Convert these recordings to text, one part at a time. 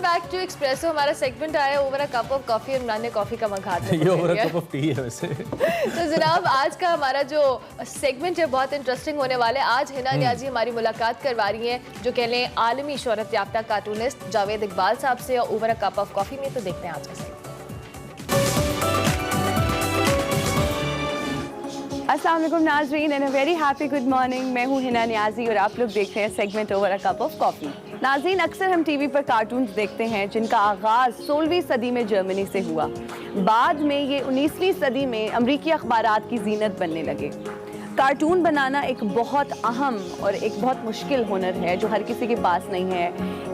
Back to Espresso. हमारा segment आया over a cup of coffee और इमरान ने कॉफी का मग हाथ में ये over a cup of tea है वैसे। तो जनाब आज का हमारा जो सेगमेंट है बहुत इंटरेस्टिंग होने वाला है। आज हिना नियाजी हमारी मुलाकात करवा रही हैं जो कह लें आलमी शोहरत याफ्ता कार्टूनिस्ट जावेद इकबाल साहब से over a cup of coffee में। तो देखते हैं आज का सेगमेंट। अस्सलाम वालेकुम नाज़रीन and a very happy good morning. मैं हूँ हिना नियाजी और आप लोग देख रहे हैं segment over a cup of coffee. नाज़रीन, अक्सर हम टीवी पर कार्टून्स देखते हैं जिनका आगाज़ 16वीं सदी में जर्मनी से हुआ। बाद में ये 19वीं सदी में अमरीकी अखबारात की जीनत बनने लगे। कार्टून बनाना एक बहुत अहम और एक बहुत मुश्किल हुनर है जो हर किसी के पास नहीं है।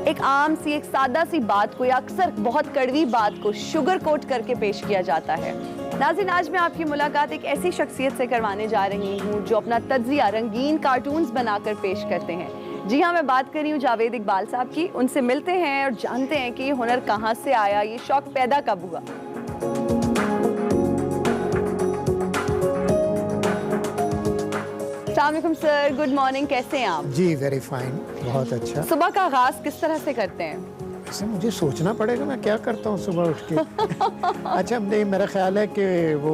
एक आम सी एक सादा सी बात को या अक्सर बहुत कड़वी बात को शुगर कोट करके पेश किया जाता है। नाज़रीन, आज मैं आपकी मुलाकात एक ऐसी शख्सियत से करवाने जा रही हूँ जो अपना तज्जिया रंगीन कार्टून्स बनाकर पेश करते हैं। जी हाँ, मैं बात कर रही हूँ जावेद इकबाल साहब की। उनसे मिलते हैं और जानते हैं कि ये हुनर कहाँ से आया, ये शौक पैदा कब हुआ। अस्सलामुअलैकुम सर, गुड मॉर्निंग, कैसे हैं आप? जी वेरी फाइन, बहुत अच्छा। सुबह का आगाज किस तरह से करते हैं? वैसे मुझे सोचना पड़ेगा मैं क्या करता हूँ सुबह उठ के। अच्छा, नहीं, मेरा ख्याल है कि वो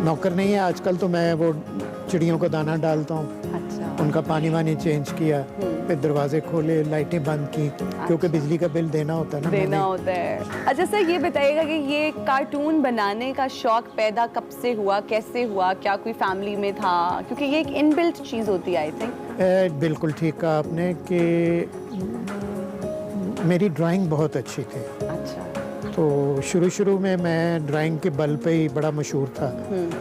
नौकर नहीं है आजकल, तो मैं वो चिड़ियों को दाना डालता हूँ। अच्छा। उनका पानी वानी चेंज किया, फिर दरवाजे खोले, लाइटें बंद की, क्योंकि बिजली का बिल देना होता है ना। देना होता है। अच्छा सर, ये बताइएगा कि ये कार्टून बनाने का शौक पैदा कब से हुआ, कैसे हुआ, क्या कोई फैमिली में था? क्योंकि ये एक इनबिल्ट चीज़ होती है आई थिंक। बिल्कुल ठीक कहा आपने कि मेरी ड्राइंग बहुत अच्छी थी। अच्छा। तो शुरू में मैं ड्राइंग के बल पे ही बड़ा मशहूर था,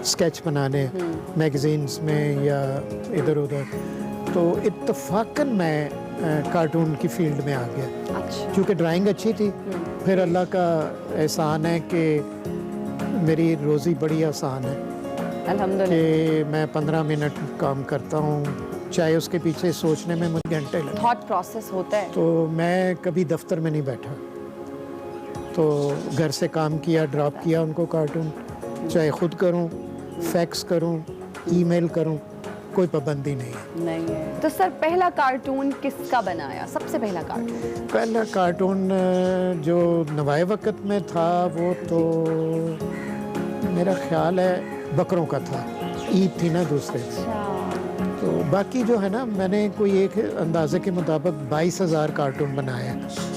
स्केच बनाने मैगजीन्स में या इधर उधर। तो इत्तफाकन मैं कार्टून की फील्ड में आ गया। अच्छा। क्योंकि ड्राइंग अच्छी थी। फिर अल्लाह का एहसान है कि मेरी रोज़ी बड़ी आसान है। अल्हम्दुलिल्लाह। कि मैं 15 मिनट काम करता हूँ, चाहे उसके पीछे सोचने में मुझे घंटे लगे। थॉट प्रोसेस होता है। तो मैं कभी दफ्तर में नहीं बैठा, तो घर से काम किया, ड्रॉप किया उनको कार्टून, चाहे खुद करूं, फैक्स करूं, ईमेल करूं, कोई पाबंदी नहीं है। नहीं है। तो सर, पहला कार्टून किसका बनाया, सबसे पहला कार्टून? पहला कार्टून जो नवाए वक्त में था वो तो मेरा ख्याल है बकरों का था। ईद थी ना दूसरे। तो बाकी जो है ना, मैंने कोई एक अंदाजे के मुताबिक 22,000 कार्टून बनाए।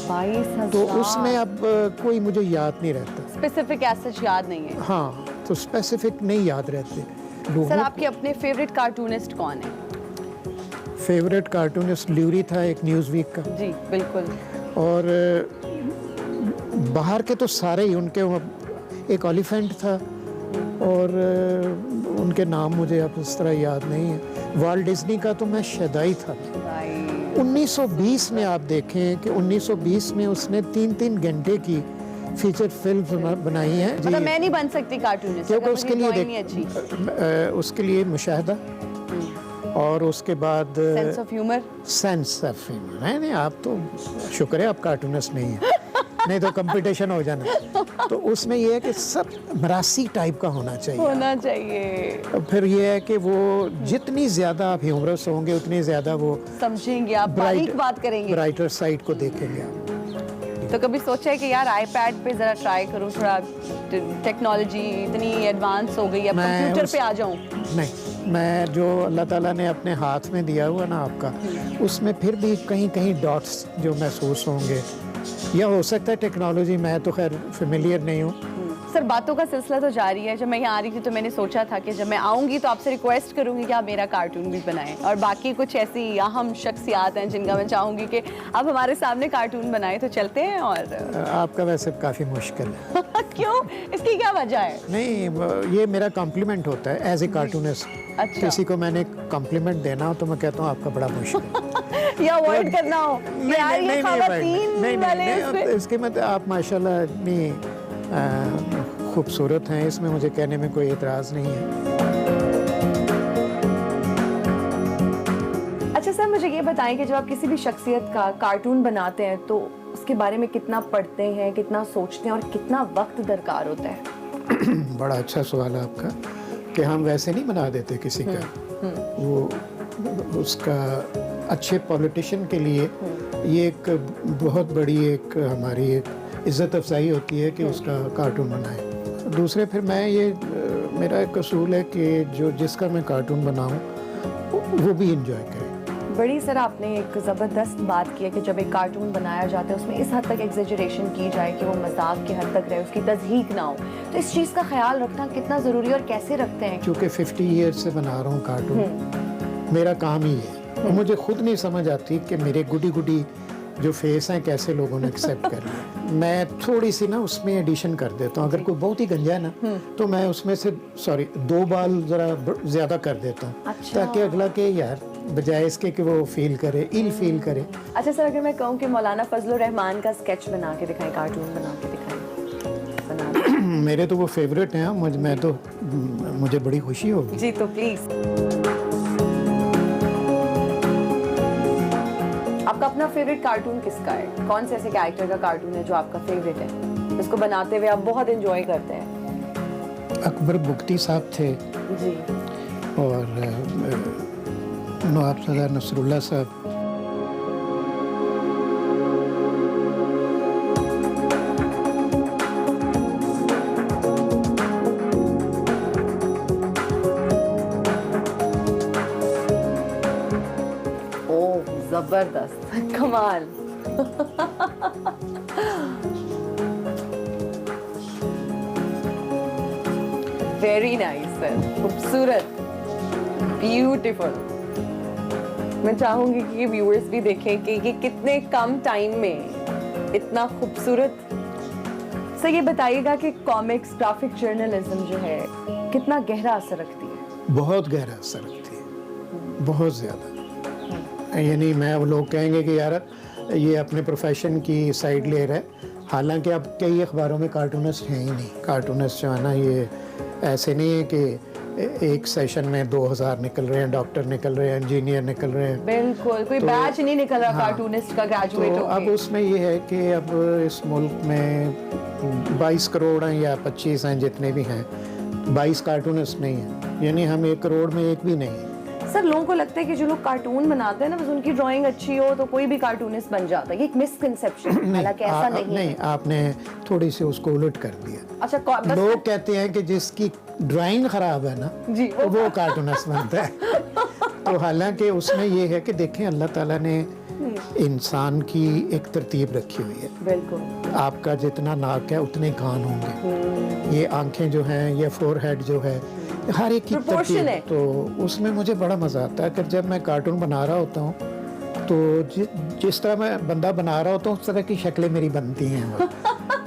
22,000। तो उसमें अब कोई मुझे याद नहीं रहता। स्पेसिफिक ऐसा याद नहीं है। हाँ, तो स्पेसिफिक नहीं याद रहते। सर, आपके अपने फेवरेट कार्टूनिस्ट कौन है? फेवरेट कार्टूनिस्ट ल्यूरी था, एक न्यूज़ वीक का। जी बिल्कुल। और बाहर के तो सारे ही, उनके एक एलिफेंट था और उनके नाम मुझे अब इस तरह याद नहीं है। वाल्ट डिज्नी का तो मैं शदाई था। 1920 में आप देखें कि 1920 में उसने 3-3 घंटे की फीचर फिल्म बनाई है। मतलब मैं नहीं बन सकती कार्टूनिस्ट क्योंकि उसके लिए उसके लिए मुशाहदा और उसके बाद sense of humour. Sense of humour. नहीं, आप तो शुक्र है आप कार्टूनिस्ट नहीं है, नहीं तो कंपटीशन हो जाना। तो उसमें ये है कि सब मरासी टाइप का होना चाहिए। तो फिर ये है कि वो जितनी ज़्यादा आप ह्यूमरस होंगे उतनी ज़्यादा वो समझेंगे, आप बारीक बात करेंगे, ब्राइटर साइड को देखेंगे आप। तो कभी सोचा है कि यार आईपैड पे ज़रा ट्राई करूँ, थोड़ा टेक्नोलॉजी इतनी एडवांस हो गई है, कंप्यूटर पे आ जाऊँ? नहीं, मैं जो अल्लाह ताला ने अपने हाथ में दिया हुआ ना आपका, उसमें फिर भी कहीं कहीं डॉट्स जो महसूस होंगे, या हो सकता है टेक्नोलॉजी, मैं तो खैर फेमिलियर नहीं हूँ। सर, बातों का सिलसिला तो जारी है। जब मैं यहाँ आ रही थी तो मैंने सोचा था कि जब मैं आऊँगी तो आपसे रिक्वेस्ट करूँगी कि आप मेरा कार्टून भी बनाएं, और बाकी कुछ ऐसी अहम शख्सियात हैं जिनका मैं चाहूँगी कि आप हमारे सामने कार्टून बनाएं। तो चलते हैं। और आपका वैसे काफ़ी मुश्किल है। क्यों, इसकी क्या वजह है? नहीं, ये मेरा कॉम्प्लीमेंट होता है एज ए कार्टूनिस्ट। अच्छा। किसी को मैंने कॉम्प्लीमेंट देना हो तो मैं कहता हूँ आपका बड़ा मुश्किल या अवॉइड करना हो यार, ये ख़वातीन वाले इसके मतलब आप माशाल्लाह इतनी खूबसूरत हैं, इसमें मुझे कहने में कोई एतराज़ नहीं है। अच्छा सर, मुझे ये बताएं कि जब आप किसी भी शख्सियत का कार्टून बनाते हैं तो उसके बारे में कितना पढ़ते हैं, कितना सोचते हैं और कितना वक्त दरकार होता है? बड़ा अच्छा सवाल है आपका कि हम वैसे नहीं बना देते किसी का। वो उसका अच्छे पॉलिटिशियन के लिए ये एक बहुत बड़ी एक हमारी एक इज़्ज़त अफजाई होती है कि उसका कार्टून बनाए। दूसरे फिर मैं ये मेरा एक असूल है कि जो जिसका मैं कार्टून बनाऊं वो भी इंजॉय करे। बड़ी सर आपने एक ज़बरदस्त बात की है कि जब एक कार्टून बनाया जाता है उसमें इस हद तक एग्जेजरेशन की जाए कि वो मजाक की हद तक रहे, उसकी तज़हीक ना हो, तो इस चीज़ का ख्याल रखना कितना ज़रूरी है और कैसे रखते हैं? क्योंकि 50 ईयर्स से बना रहा हूँ कार्टून, मेरा काम ही है और मुझे खुद नहीं समझ आती कि मेरे गुडी गुडी जो फेस हैं कैसे लोगों ने एक्सेप्ट कर लिया। मैं थोड़ी सी ना उसमें एडिशन कर देता हूँ, अगर कोई बहुत ही गंजा है ना तो मैं उसमें से 2 बाल ज़रा ज़्यादा कर देता हूँ। अच्छा। ताकि अगला के यार बजाय इसके कि वो फील करे, इल फील करे। अच्छा सर, अगर मैं कहूँ कि मौलाना फजलुर रहमान का स्केच बना के दिखाएं, कार्टून बना के दिखाएं, बना मेरे तो वो फेवरेट हैं, मुझे बड़ी खुशी होगी। जी तो प्लीज। आपका अपना फेवरेट कार्टून किसका है? कौन से ऐसे कैरेक्टर का कार्टून है जो आपका फेवरेट है, जिसको बनाते हुए आप बहुत एंजॉय करते हैं? अकबर बुख्ती साहब थे जी, और नवाबज़ादा नसरुल्लाह साहब। ओह जबरदस्त, कमाल। वेरी नाइस सर, खूबसूरत, ब्यूटीफुल। मैं चाहूंगी कि व्यूअर्स भी देखें कि ये कितने कम टाइम में इतना खूबसूरत। सर ये बताइएगा कि कॉमिक्स, ग्राफिक जर्नलिज्म जो है कितना गहरा असर रखती है? बहुत गहरा असर रखती है, बहुत ज़्यादा। यानी मैं वो लोग कहेंगे कि यार ये अपने प्रोफेशन की साइड ले रहा है, हालांकि अब कई अखबारों में कार्टूनिस्ट हैं ही नहीं। कार्टूनिस्ट जो है ना, ये ऐसे नहीं है कि एक सेशन में 2000 निकल रहे हैं, डॉक्टर निकल रहे हैं, इंजीनियर निकल रहे हैं। बिल्कुल, कोई बैच नहीं निकल रहा कार्टूनिस्ट का ग्रेजुएट तो होके। अब उसमें ये है कि अब इस मुल्क में 22 करोड़ हैं या 25 हैं, जितने भी हैं, 22 कार्टूनिस्ट नहीं हैं। यानी हम 1 करोड़ में एक भी नहीं है। सर लोगों को लगता है कि जो लोग कार्टून बनाते हैं ना, बस उनकी ड्राइंग अच्छी हो तो कोई भी कार्टूनिस्ट बन जाता है। ये एक मिसकंसेप्शन है, हालांकि ऐसा नहीं है। आपने थोड़ी सी उसको उलट कर दिया। अच्छा, लोग कहते हैं कि जिसकी ड्राइंग खराब है ना जी, तो वो कार्टूनिस्ट बनता है। तो हालांकि उसमें ये है कि देखें, अल्लाह ताला ने इंसान की एक तरतीब रखी हुई है। बिल्कुल। आपका जितना नाक है उतने कान होंगे, ये आंखें जो हैं, ये फोरहेड जो है, हर एक की तरतीब है। तो उसमें मुझे बड़ा मज़ा आता है कि जब मैं कार्टून बना रहा होता हूँ तो जिस तरह मैं बंदा बना रहा होता हूँ उस तरह की शक्लें मेरी बनती हैं।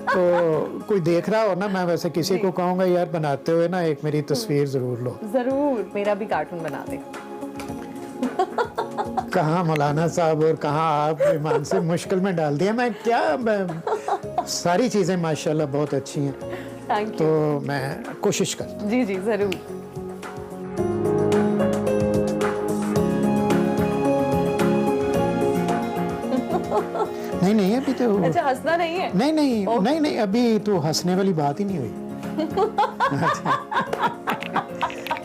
तो कोई देख रहा हो ना, मैं वैसे किसी को कहूँगा यार बनाते हुए ना एक मेरी तस्वीर ज़रूर लो। जरूर, मेरा भी कार्टून बना दे। कहाँ मौलाना साहब और कहाँ आप ईमान से मुश्किल में डाल दिया। मैं सारी चीज़ें माशाल्लाह बहुत अच्छी हैं। Thank you. तो मैं कोशिश कर। जी जी जरूर। नहीं अभी तो अच्छा, हंसना नहीं है? नहीं अभी तो हंसने वाली बात ही नहीं हुई।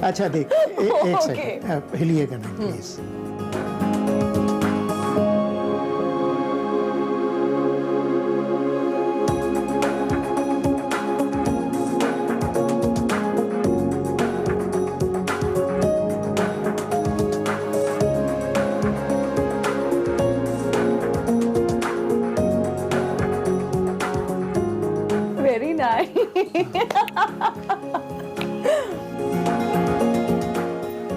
अच्छा देख, एक सेकंड हिलिएगा नहीं प्लीज। Very nice.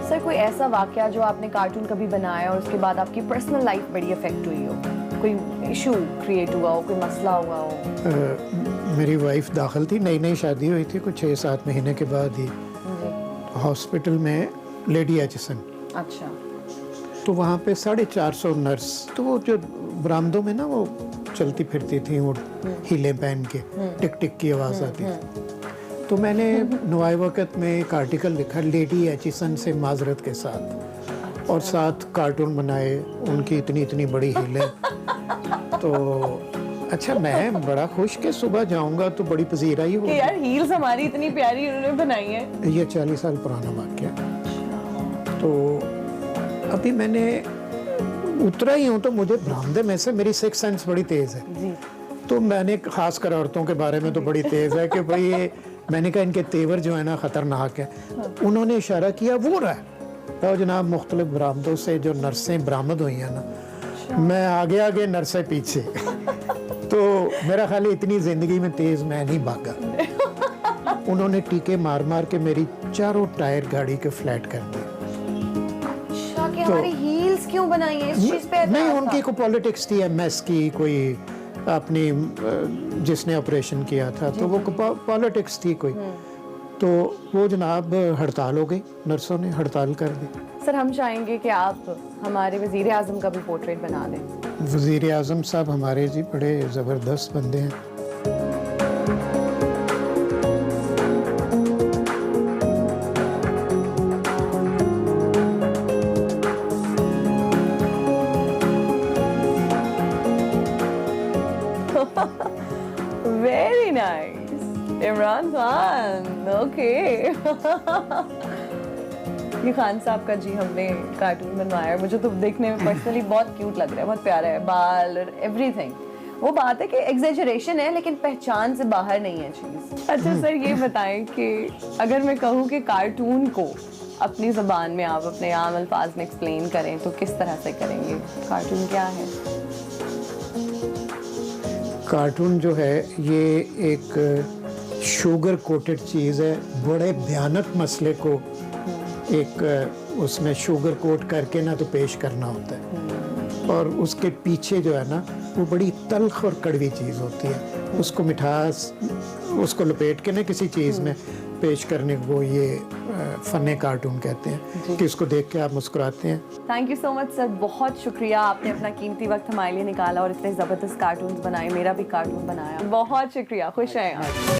सर कोई ऐसा वाकया जो आपने कार्टून कभी बनाया और उसके बाद आपकी पर्सनल लाइफ बड़ी अफेक्ट हुई हो, कोई इशू क्रिएट हुआ हो, कोई मसला हुआ हो? मेरी वाइफ दाखिल थी, नई शादी हुई थी, कुछ 6-7 महीने के बाद ही हॉस्पिटल में लेडी एचिसन। अच्छा। तो वहाँ पे 450 नर्स, तो वो जो बरामदों में ना वो चलती फिरती थी, वो हीले पहन के टिक टिक की आवाज़ आती थी। तो मैंने नवाए वक़्त में एक आर्टिकल लिखा लेडी एचिसन से माजरत के साथ, और साथ कार्टून बनाए, उनकी इतनी बड़ी हीलें। तो अच्छा, मैं बड़ा खुश कि सुबह जाऊंगा तो बड़ी पजीराई होगी कि यार हील्स हमारी इतनी प्यारी उन्होंने बनाई है। ये 40 साल पुराना वाक़या। तो अभी मैंने उतरा ही हूँ तो मुझे बरामदे में से, मेरी सिक्स सेंस बड़ी तेज है जी तो मैंने, खासकर औरतों के बारे में तो बड़ी तेज है कि भाई ये, मैंने कहा इनके तेवर जो है ना खतरनाक है। उन्होंने इशारा किया वो रहा है तो जनाब मुख्तलिफ बरामदों से जो नर्सें बरामद हुई हैं ना, मैं आगे आगे नर्सें पीछे तो मेरा ख्याल है इतनी जिंदगी में तेज मैं नहीं भागा। उन्होंने टीके मार मार के मेरी चारों टायर गाड़ी के फ्लैट कर दिए। अच्छा कि हमारी हील्स क्यों बनाई है, इस चीज पे नहीं, एतराज उनकी था। कोई पॉलिटिक्स थी, एमएस की कोई अपनी जिसने ऑपरेशन किया था तो वो पॉलिटिक्स थी कोई, तो वो जनाब हड़ताल हो गई, नर्सों ने हड़ताल कर दी। सर हम चाहेंगे कि आप हमारे वजीर आजम का भी पोर्ट्रेट बना दें। वजीर आजम साहब हमारे जी बड़े ज़बरदस्त बंदे हैं। Very nice Imran Khan, okay. ये खान साहब का जी हमने कार्टून बनवाया है, मुझे तो देखने में पर्सनली बहुत क्यूट लग रहा है, बहुत प्यारा है, बाल और एवरीथिंग। वो बात है कि एग्जेजरेशन है लेकिन पहचान से बाहर नहीं है चीज़। अच्छा सर ये बताएं कि अगर मैं कहूँ कि कार्टून को अपनी ज़बान में आप अपने आम अल्फाज में एक्सप्लेन करें तो किस तरह से करेंगे? कार्टून क्या है? कार्टून जो है ये एक शुगर कोटेड चीज़ है, बड़े भयानक मसले को एक उसमें शुगर कोट करके ना तो पेश करना होता है, और उसके पीछे जो है ना वो बड़ी तल्ख और कड़वी चीज़ होती है, उसको मिठास उसको लपेट के ना किसी चीज़ में पेश करने को ये फ़न कार्टून कहते हैं कि उसको देख के आप मुस्कुराते हैं। Thank you so much sir, बहुत शुक्रिया, आपने अपना कीमती वक्त हमारे लिए निकाला और इतने ज़बरदस्त कार्टून्स बनाए, मेरा भी कार्टून बनाया, बहुत शुक्रिया, खुश हैं आप।